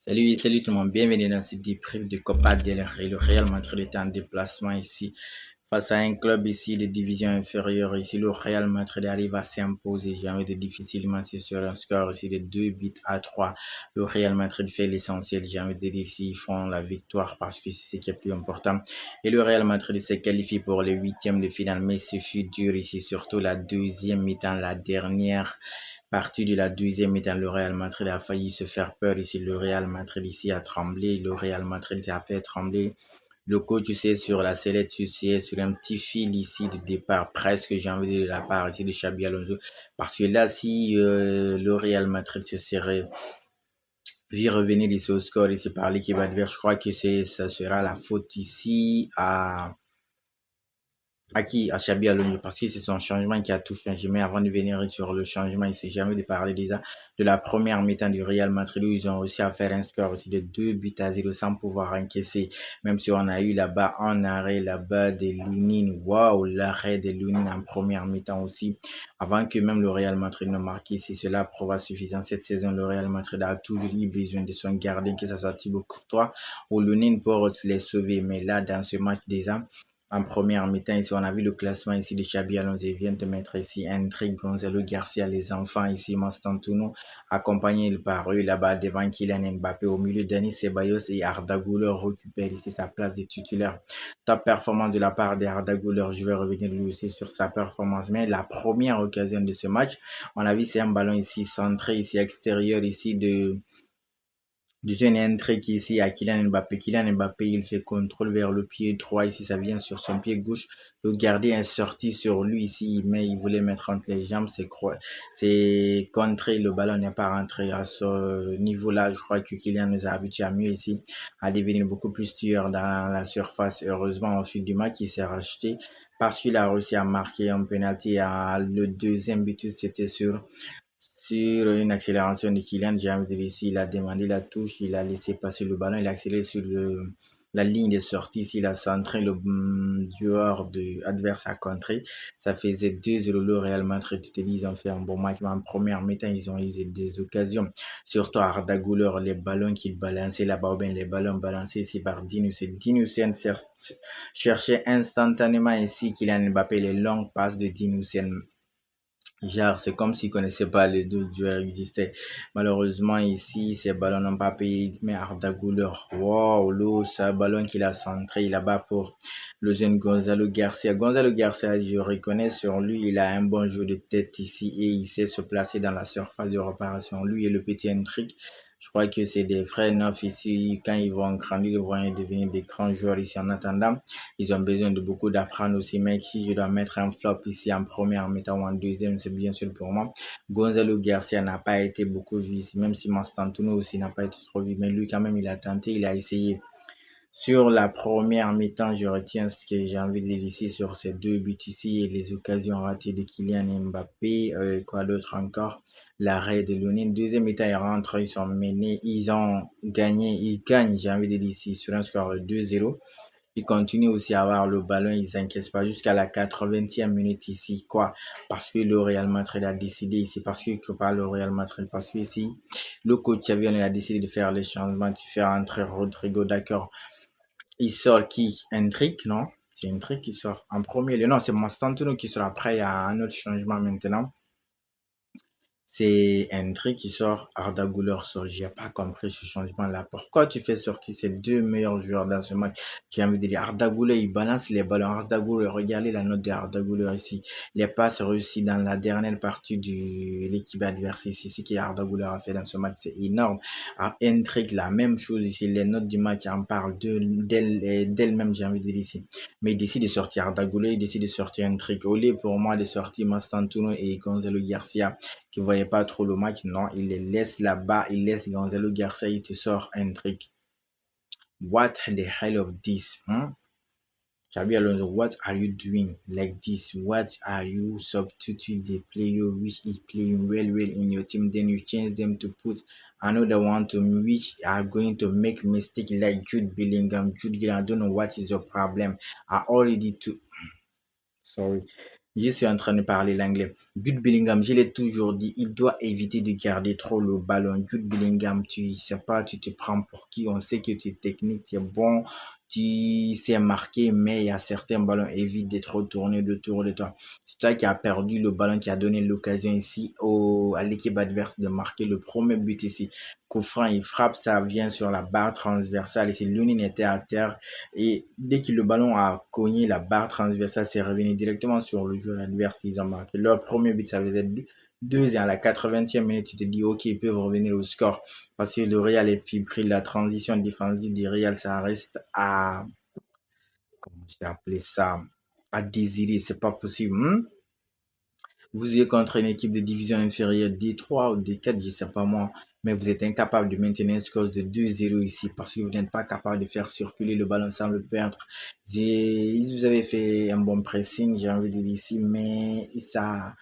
Salut tout le monde, bienvenue dans cette débrief de Copa del Rey. Le Real Madrid est en déplacement ici face à un club ici de division inférieure. Ici, le Real Madrid arrive à s'imposer, jamais de difficilement, c'est sur un score ici de 2 buts à 3. Le Real Madrid fait l'essentiel, jamais de ici, ils font la victoire parce que c'est ce qui est plus important. Et le Real Madrid s'est qualifié pour les huitièmes de finale, mais ce fut dur ici, surtout la deuxième mi-temps, la dernière partie de la deuxième mi-temps. Le Real Madrid a failli se faire peur ici. Le Real Madrid ici a tremblé. Le Real Madrid s'est fait trembler. Le coach, tu sais, sur la sellette, tu sais, sur un petit fil ici de départ, presque, j'ai envie de dire, de la part ici de Xabi Alonso. Parce que là, si le Real Madrid se serait vu revenir ici au score ici par l'équipe adverse, je crois que ça sera la faute ici à qui? À Xabi Alonso, parce que c'est son changement qui a tout changé. Mais avant de venir sur le changement, il s'est jamais de parler déjà de la première mi-temps du Real Madrid où ils ont réussi à faire un score aussi de 2 buts à 0 sans pouvoir encaisser. Même si on a eu là-bas un arrêt là-bas de Lunin. Waouh, l'arrêt de Lunin en première mi-temps aussi. Avant que même le Real Madrid ne marque, si cela prouve suffisant cette saison, le Real Madrid a toujours eu besoin de son gardien, que ce soit Thibaut Courtois ou Lunin pour les sauver. Mais là, dans ce match déjà, en première mi-temps, ici, on a vu le classement ici de Xabi Alonso. Il vient de mettre ici Hendrik, Gonzalo Garcia, les enfants ici, Mastantuono, accompagné par eux là-bas devant Kylian Mbappé. Au milieu, Dani Ceballos et Arda Güler récupèrent ici sa place de titulaire. Top performance de la part d'Arda Güler. Je vais revenir lui aussi sur sa performance. Mais la première occasion de ce match, on a vu c'est un ballon ici centré, ici extérieur, ici du jeune Hendrick ici à Kylian Mbappé. Kylian Mbappé, il fait contrôle vers le pied droit. Ici, ça vient sur son pied gauche. Le gardien est sorti sur lui ici, mais il voulait mettre entre les jambes. C'est contré. Le ballon n'est pas rentré à ce niveau-là. Je crois que Kylian nous a habitués à mieux ici, à devenir beaucoup plus tueur dans la surface. Heureusement, au fil du match, il s'est racheté parce qu'il a réussi à marquer un penalty. Le deuxième but, c'était sur une accélération de Kylian James ici, il a demandé la touche, il a laissé passer le ballon, il a accéléré sur la ligne de sortie, il a centré le joueur adverse à contrer. Ça faisait 2-0 le Real Madrid. Ils ont fait un bon match. Mais en première mi-temps, ils ont eu des occasions. Surtout Arda Güler, les ballons qu'il balançait là-bas, ou bien les ballons balancés ici par Dinus. Dinus cherchait instantanément ici Kylian Mbappé les longues passes de Dinus. Genre, c'est comme s'ils connaissaient pas les deux joueurs existaient. Malheureusement, ici, ces ballons n'ont pas payé, mais Arda Güler, wow, c'est un ballon qu'il a centré là-bas pour le jeune Gonzalo Garcia. Gonzalo Garcia, je reconnais sur lui, il a un bon jeu de tête ici et il sait se placer dans la surface de réparation. Lui et le petit Hendrick, je crois que c'est des frères neufs ici. Quand ils vont grandir, ils vont devenir des grands joueurs ici. En attendant, ils ont besoin de beaucoup d'apprendre aussi. Mais si je dois mettre un flop ici en première mi-temps ou en deuxième, c'est bien sûr pour moi. Gonzalo Garcia n'a pas été beaucoup vu ici, même si Mastantuono aussi n'a pas été trop vu. Mais lui, quand même, il a tenté, il a essayé. Sur la première mi-temps, je retiens ce que j'ai envie de dire ici sur ces deux buts ici et les occasions ratées de Kylian Mbappé. Quoi d'autre encore? L'arrêt de Lunin. Deuxième mi-temps, ils rentrent, ils sont menés, ils ont gagné, ils gagnent, j'ai envie de dire ici, sur un score de 2-0. Ils continuent aussi à avoir le ballon, ils n'encaissent pas jusqu'à la 80e minute ici. Quoi? Parce que le Real Madrid a décidé ici, parce que pas le Real Madrid, parce que ici, le coach Xavi a décidé de faire les changements, tu fais entrer Rodrigo, d'accord. Il sort qui? Hendrick, non? C'est Hendrick qui sort en premier lieu. Non, c'est Mastantuono qui sort après. Il y a un autre changement maintenant. C'est Hendrick qui sort, Arda Güler sort. J'ai pas compris ce changement-là. Pourquoi tu fais sortir ces deux meilleurs joueurs dans ce match? J'ai envie de dire, Arda Güler, il balance les ballons. Arda Güler, regardez la note d'Arda Güler ici. Les passes réussies dans la dernière partie de l'équipe adverse ici. Ce qu'Arda Güler a fait dans ce match, c'est énorme. Hendrick, la même chose ici. Les notes du match en parlent d'elle-même, j'ai envie de dire ici. Mais il décide de sortir Arda Güler, il décide de sortir Hendrick. Au lieu pour moi de sortir Mastantuono et Gonzalo Garcia, qui ne voyait pas trop le match, non, il les laisse là-bas, il laisse Gonzalo Garcia, il te sort Hendrick. What the hell of this? Xabi Alonso, what are you doing like this? What are you substitute the player which is playing well in your team, then you change them to put another one to which are going to make mistake like Jude Bellingham, Jude Bellingham. I don't know what is your problem. I already to sorry. Je suis en train de parler l'anglais. Jude Bellingham, je l'ai toujours dit, il doit éviter de garder trop le ballon. Jude Bellingham, tu sais pas, tu te prends pour qui? On sait que tu es technique, tu es bon, tu sais marquer, mais il y a certains ballons, évite d'être retourné autour de toi. C'est toi qui as perdu le ballon, qui a donné l'occasion ici à l'équipe adverse de marquer le premier but ici. Coup franc, il frappe, ça vient sur la barre transversale. Ici, Lunin était à terre. Et dès que le ballon a cogné la barre transversale, c'est revenu directement sur le joueur adverse. Ils ont marqué leur premier but, ça faisait 2 et à la 80e minute, tu te dis, OK, ils peuvent revenir au score. Parce que le Real est fébrile. La transition défensive du Real, ça reste à, comment j'ai appelé ça, à désirer. C'est pas possible. Vous êtes contre une équipe de division inférieure D3 ou D4, je sais pas moi, mais vous êtes incapable de maintenir un score de 2-0 ici parce que vous n'êtes pas capable de faire circuler le ballon sans le perdre. Vous avez fait un bon pressing, j'ai envie de dire ici, mais ça,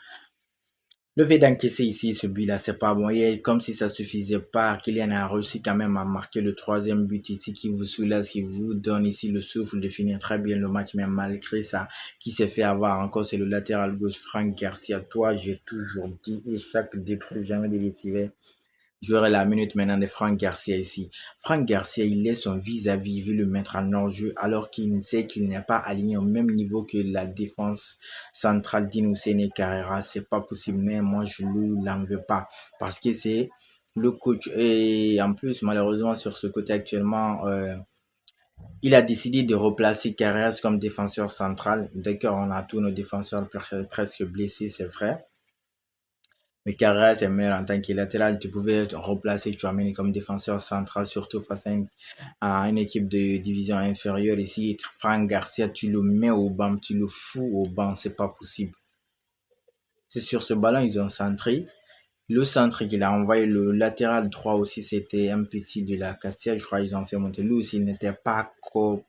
le fait d'encaisser ici ce but-là, c'est pas bon. Et comme si ça suffisait pas, Kylian a réussi quand même à marquer le troisième but ici qui vous soulage, qui vous donne ici le souffle de finir très bien le match. Mais malgré ça, qui s'est fait avoir encore, c'est le latéral gauche Franck Garcia. Toi, j'ai toujours dit, et chaque décret, jamais de l'étiver. J'aurai la minute maintenant de Franck Garcia ici. Franck Garcia, il laisse son vis-à-vis, il veut le mettre en hors-jeu alors qu'il sait qu'il n'est pas aligné au même niveau que la défense centrale d'Inoussene Carrera. C'est pas possible, mais moi je ne l'en veux pas parce que c'est le coach. Et en plus, malheureusement, sur ce côté actuellement, il a décidé de replacer Carreras comme défenseur central. D'accord, on a tous nos défenseurs presque blessés, c'est vrai. Mais Carrera, c'est meilleur en tant que latéral. Tu pouvais remplacer Chouameni comme défenseur central, surtout face à une équipe de division inférieure. Ici, Franck Garcia, tu le mets au banc, tu le fous au banc, c'est pas possible. C'est sur ce ballon, ils ont centré. Le centre qu'il a envoyé, le latéral droit aussi, c'était un petit de la Castilla, je crois qu'ils ont fait monter. Lui aussi, il n'était pas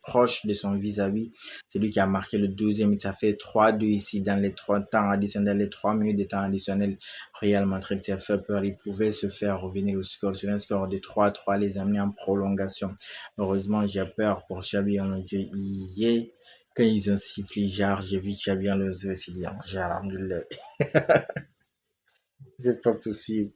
proche de son vis-à-vis. C'est lui qui a marqué le deuxième. Ça fait 3-2 ici dans les 3 temps additionnels, les 3 minutes de temps additionnels. Real Madrid s'est fait peur. Il pouvait se faire revenir au score. Sur un score de 3-3, les amener en prolongation. Heureusement, j'ai peur pour Xabi Alonso. Hier, quand ils ont sifflé, genre, j'ai vu Xabi Alonso se dire, c'est pas possible.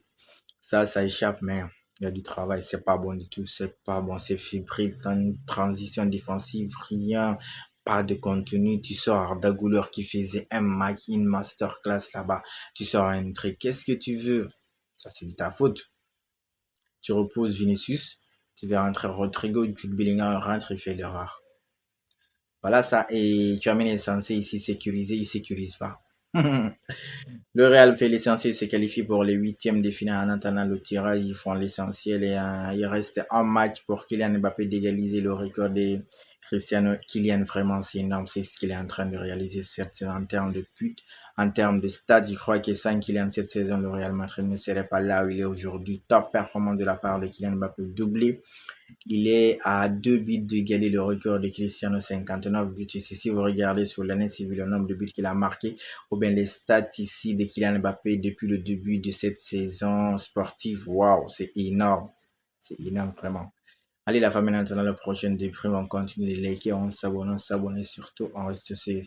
Ça échappe, mais il y a du travail. C'est pas bon du tout. C'est pas bon. C'est fébrile. Dans une transition défensive, rien. Pas de contenu. Tu sors Dagouleur qui faisait un match, une masterclass là-bas. Tu sors un trait. Qu'est-ce que tu veux? Ça, c'est de ta faute. Tu reposes Vinicius. Tu vas rentrer Rodrigo. Jude Bellingham rentre, il fait l'erreur. Voilà ça. Et tu amènes est censé ici sécuriser. Il sécurise pas. Le Real fait l'essentiel, se qualifie pour les huitièmes de finale en attendant le tirage. Ils font l'essentiel et il reste un match pour Kylian Mbappé d'égaliser le record de Cristiano. Kylian, vraiment, c'est énorme. C'est ce qu'il est en train de réaliser cette saison en termes de buts, en termes de stats. Je crois que sans Kylian cette saison, le Real Madrid ne serait pas là où il est aujourd'hui. Top performance de la part de Kylian Mbappé, doublé. Il est à 2 buts d'égaler le record de Cristiano, 59 buts. Ici, si vous regardez sur l'année civile le nombre de buts qu'il a marqué, ou bien les stats ici de Kylian Mbappé depuis le début de cette saison sportive, waouh, c'est énorme. C'est énorme, vraiment. Allez, la famille, maintenant, la prochaine débrief, on continue de liker, on s'abonne surtout, on reste safe.